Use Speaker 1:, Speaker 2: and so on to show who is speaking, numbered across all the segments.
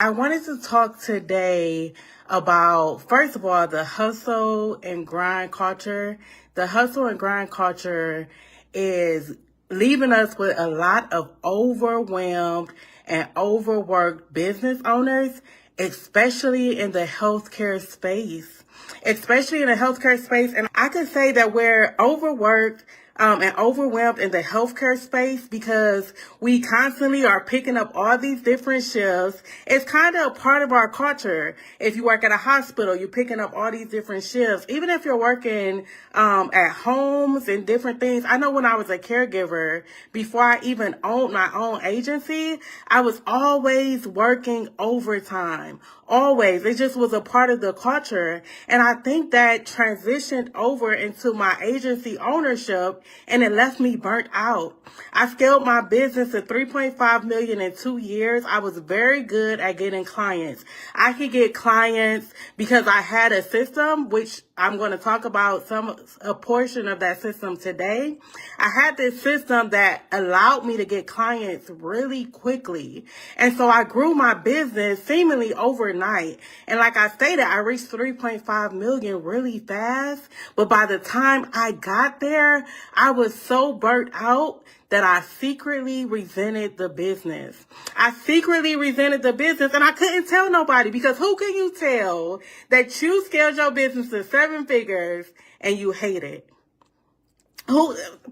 Speaker 1: I wanted to talk today about, first of all, the hustle and grind culture. The hustle and grind culture is leaving us with a lot of overwhelmed and overworked business owners, especially in the healthcare space. Especially in the healthcare space. And I could say that we're overworked and overwhelmed in the healthcare space because we constantly are picking up all these different shifts. It's kind of a part of our culture. If you work at a hospital, you're picking up all these different shifts. Even if you're working at homes and different things. I know when I was a caregiver, before I even owned my own agency, I was always working overtime. Always. It just was a part of the culture. And I think that transitioned over into my agency ownership and it left me burnt out. I scaled my business to 3.5 million in 2 years. I was very good at getting clients. I could get clients because I had a system, which I'm going to talk about a portion of that system today. I had this system that allowed me to get clients really quickly. And so I grew my business seemingly overnight. And like I stated, I reached 3.5 million really fast. But by the time I got there, I was so burnt out that I secretly resented the business. I secretly resented the business and I couldn't tell nobody because who can you tell that you scaled your business to 7 figures and you hate it?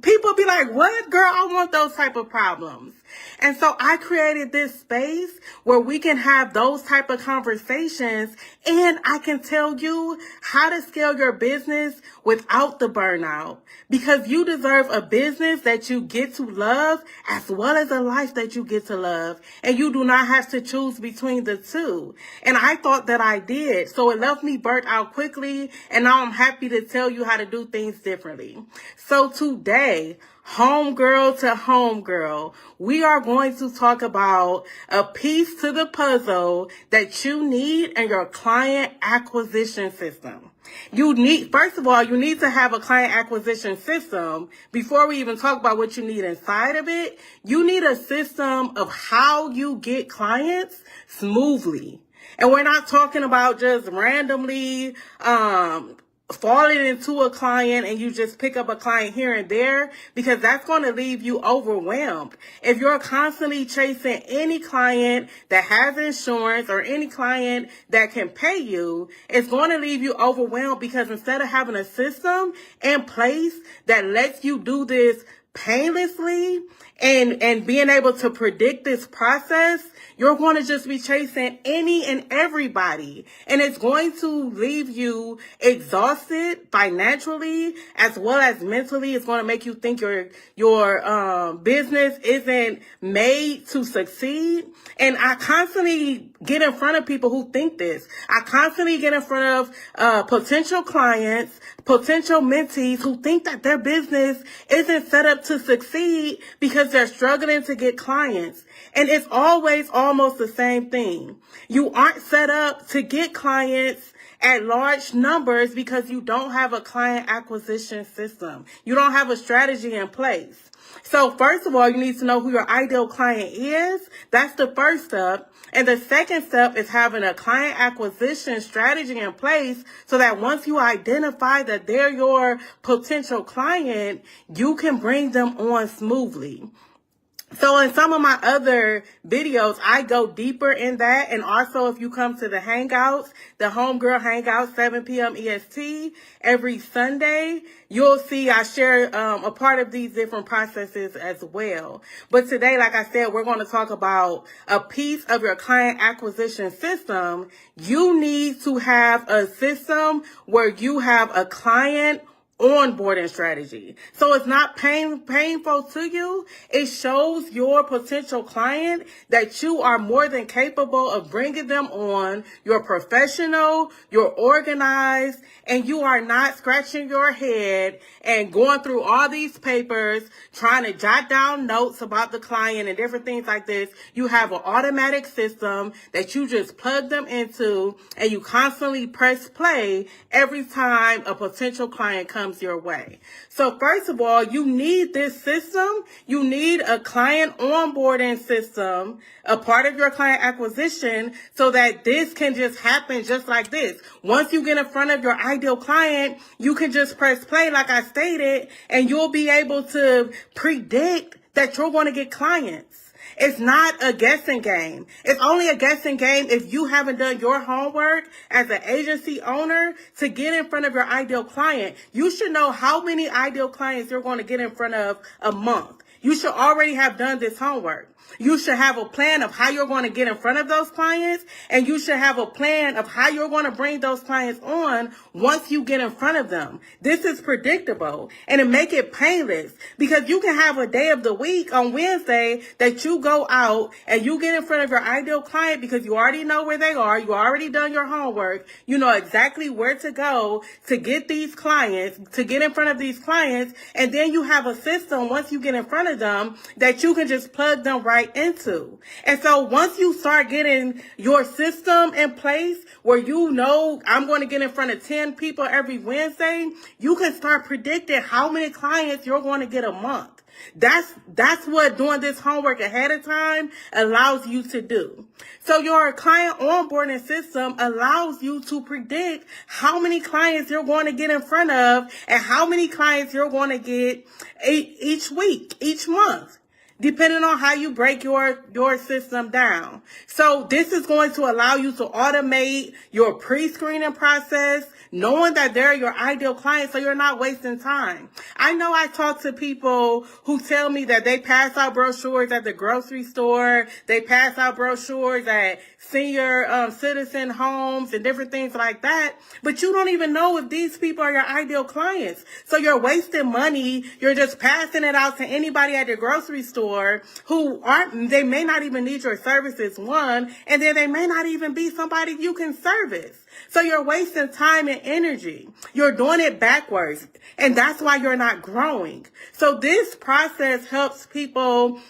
Speaker 1: People be like, what, girl? I want those type of problems. And so I created this space where we can have those type of conversations and I can tell you how to scale your business without the burnout, because you deserve a business that you get to love as well as a life that you get to love. And you do not have to choose between the two. And I thought that I did. So it left me burnt out quickly. And now I'm happy to tell you how to do things differently. So today, homegirl to homegirl, we are going to talk about a piece to the puzzle that you need in your client acquisition system. First of all, you need to have a client acquisition system. Before we even talk about what you need inside of it, you need a system of how you get clients smoothly. And we're not talking about just randomly, falling into a client and you just pick up a client here and there, because that's going to leave you overwhelmed. If you're constantly chasing any client that has insurance or any client that can pay you, it's going to leave you overwhelmed, because instead of having a system in place that lets you do this painlessly and being able to predict this process, you're going to just be chasing any and everybody. And it's going to leave you exhausted financially as well as mentally. It's going to make you think your business isn't made to succeed. And I constantly get in front of people who think this. I constantly get in front of potential clients, potential mentees who think that their business isn't set up to succeed because they're struggling to get clients. And it's always almost the same thing. You aren't set up to get clients at large numbers because you don't have a client acquisition system. You don't have a strategy in place. So first of all, you need to know who your ideal client is. That's the first step. And the second step is having a client acquisition strategy in place so that once you identify that they're your potential client, you can bring them on smoothly. So in some of my other videos, I go deeper in that. And also, if you come to the Hangouts, the Homegirl Hangouts, 7 p.m. EST, every Sunday, you'll see I share a part of these different processes as well. But today, like I said, we're going to talk about a piece of your client acquisition system. You need to have a system where you have a client onboarding strategy. So it's not painful to you. It shows your potential client that you are more than capable of bringing them on. You're professional, you're organized, and you are not scratching your head and going through all these papers, trying to jot down notes about the client and different things like this. You have an automatic system that you just plug them into, and you constantly press play every time a potential client comes comes your way. So first of all, you need this system. You need a client onboarding system, a part of your client acquisition, so that this can just happen just like this. Once you get in front of your ideal client, you can just press play like I stated, and you'll be able to predict that you're going to get clients. It's not a guessing game. It's only a guessing game if you haven't done your homework as an agency owner to get in front of your ideal client. You should know how many ideal clients you're going to get in front of a month. You should already have done this homework. You should have a plan of how you're going to get in front of those clients, and you should have a plan of how you're going to bring those clients on once you get in front of them. This is predictable, and it make it painless, because you can have a day of the week on Wednesday that you go out and you get in front of your ideal client because you already know where they are. You already done your homework. You know exactly where to go to get these clients, to get in front of these clients, and then you have a system once you get in front of them that you can just plug them right into. And so once you start getting your system in place where you know I'm going to get in front of 10 people every Wednesday, you can start predicting how many clients you're going to get a month. That's what doing this homework ahead of time allows you to do. So your client onboarding system allows you to predict how many clients you're going to get in front of and how many clients you're going to get each week, each month, depending on how you break your system down. So this is going to allow you to automate your pre-screening process, knowing that they're your ideal clients so you're not wasting time. I know I talk to people who tell me that they pass out brochures at the grocery store, they pass out brochures at senior citizen homes and different things like that, but you don't even know if these people are your ideal clients. So you're wasting money. You're just passing it out to anybody at the grocery store who they may not even need your services, one, and then they may not even be somebody you can service. So you're wasting time and energy. You're doing it backwards, and that's why you're not growing. So this process helps people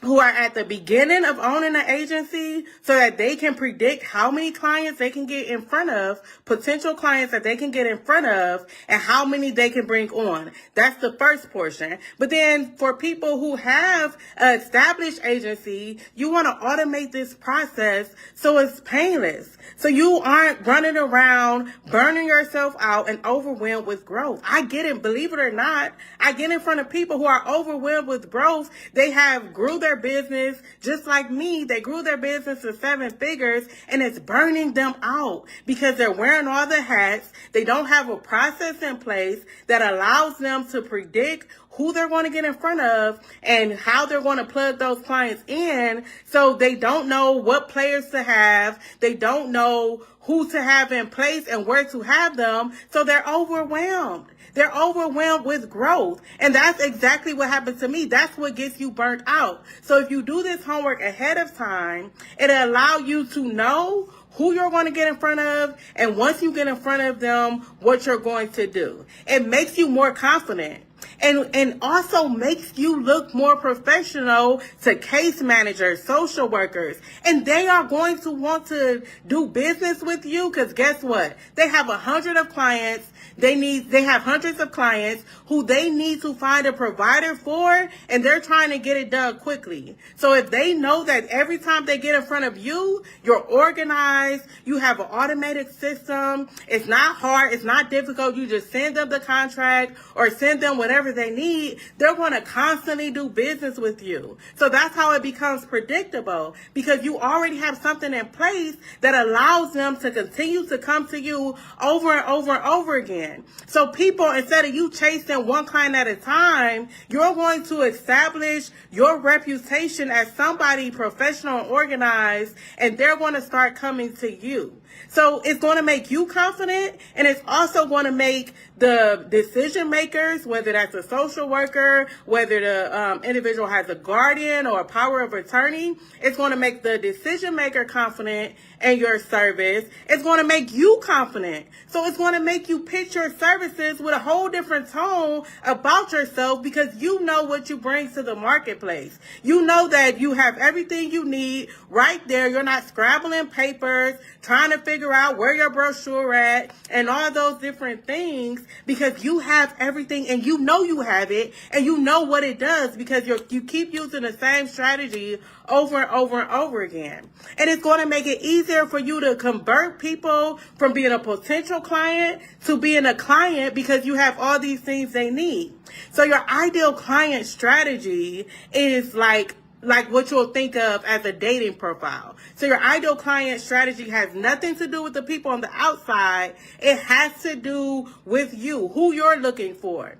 Speaker 1: who are at the beginning of owning an agency so that they can predict how many clients they can get in front of, potential clients that they can get in front of, and how many they can bring on. That's the first portion. But then for people who have an established agency, you want to automate this process so it's painless. So you aren't running around, burning yourself out and overwhelmed with growth. I get it. Believe it or not, I get in front of people who are overwhelmed with growth. They have grew their business just like me. They grew their business to 7 figures, and it's burning them out because they're wearing all the hats. They don't have a process in place that allows them to predict who they're going to get in front of and how they're going to plug those clients in. So they don't know what players to have. They don't know who to have in place and where to have them. So they're overwhelmed. They're overwhelmed with growth. And that's exactly what happened to me. That's what gets you burnt out. So if you do this homework ahead of time, it'll allow you to know who you're going to get in front of, and once you get in front of them, what you're going to do. It makes you more confident. And also makes you look more professional to case managers, social workers. And they are going to want to do business with you because guess what? They have 100 of clients. They have hundreds of clients who they need to find a provider for, and they're trying to get it done quickly. So if they know that every time they get in front of you, you're organized, you have an automated system, it's not hard, it's not difficult, you just send them the contract or send them whatever they need, they're going to constantly do business with you. So that's how it becomes predictable, because you already have something in place that allows them to continue to come to you over and over and over again. So people, instead of you chasing one client at a time, you're going to establish your reputation as somebody professional and organized, and they're going to start coming to you. So it's going to make you confident, and it's also going to make the decision makers, whether that's a social worker, whether the individual has a guardian or a power of attorney, it's going to make the decision maker confident in your service. It's going to make you confident. So it's going to make you pitch your services with a whole different tone about yourself, because you know what you bring to the marketplace. You know that you have everything you need right there. You're not scrabbling papers, trying to figure out where your brochure at and all those different things, because you have everything and you know you have it and you know what it does, because you keep using the same strategy over and over and over again. And it's going to make it easier for you to convert people from being a potential client to being a client, because you have all these things they need. So your ideal client strategy is like what you'll think of as a dating profile. So your ideal client strategy has nothing to do with the people on the outside. It has to do with you, who you're looking for.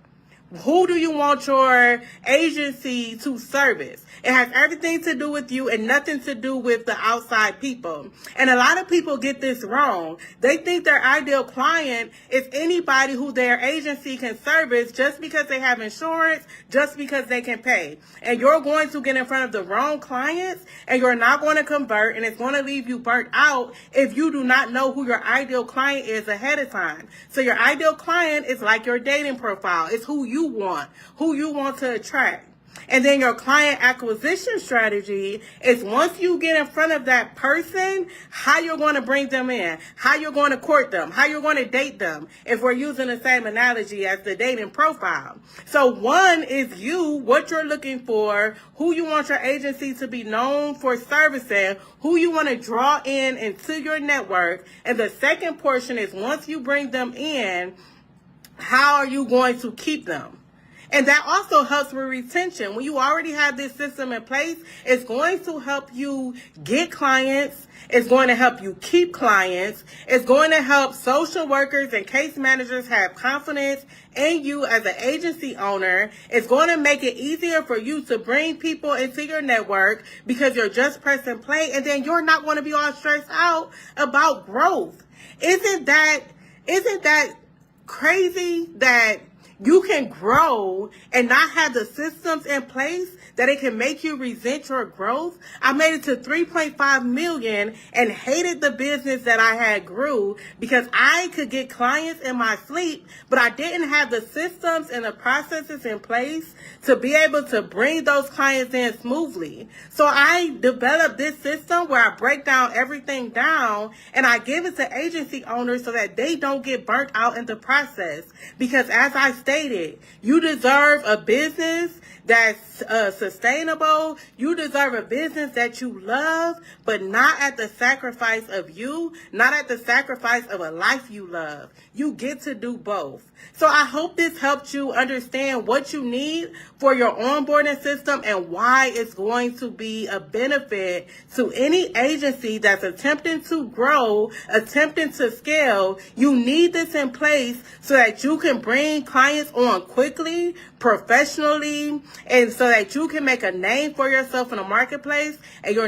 Speaker 1: Who do you want your agency to service? It has everything to do with you and nothing to do with the outside people. And a lot of people get this wrong. They think their ideal client is anybody who their agency can service just because they have insurance, just because they can pay. And you're going to get in front of the wrong clients, and you're not going to convert, and it's going to leave you burnt out if you do not know who your ideal client is ahead of time. So your ideal client is like your dating profile. It's who you want to attract. And then your client acquisition strategy is, once you get in front of that person, how you're going to bring them in, how you're going to court them, how you're going to date them, if we're using the same analogy as the dating profile. So one is you, what you're looking for, who you want your agency to be known for servicing, who you want to draw in into your network. And the second portion is, once you bring them in, how are you going to keep them? And that also helps with retention. When you already have this system in place, it's going to help you get clients. It's going to help you keep clients. It's going to help social workers and case managers have confidence in you as an agency owner. It's going to make it easier for you to bring people into your network, because you're just pressing play, and then you're not going to be all stressed out about growth. Isn't that crazy that you can grow and not have the systems in place that it can make you resent your growth? I made it to 3.5 million and hated the business that I had grew because I could get clients in my sleep, but I didn't have the systems and the processes in place to be able to bring those clients in smoothly. So I developed this system where I break down everything down and I give it to agency owners so that they don't get burnt out in the process. Because as I stated, you deserve a business that's sustainable. You deserve a business that you love, but not at the sacrifice of you, not at the sacrifice of a life you love. You get to do both. So I hope this helped you understand what you need for your onboarding system and why it's going to be a benefit to any agency that's attempting to grow, attempting to scale. You need this in place so that you can bring clients on quickly, professionally, and so that you can make a name for yourself in the marketplace, and you're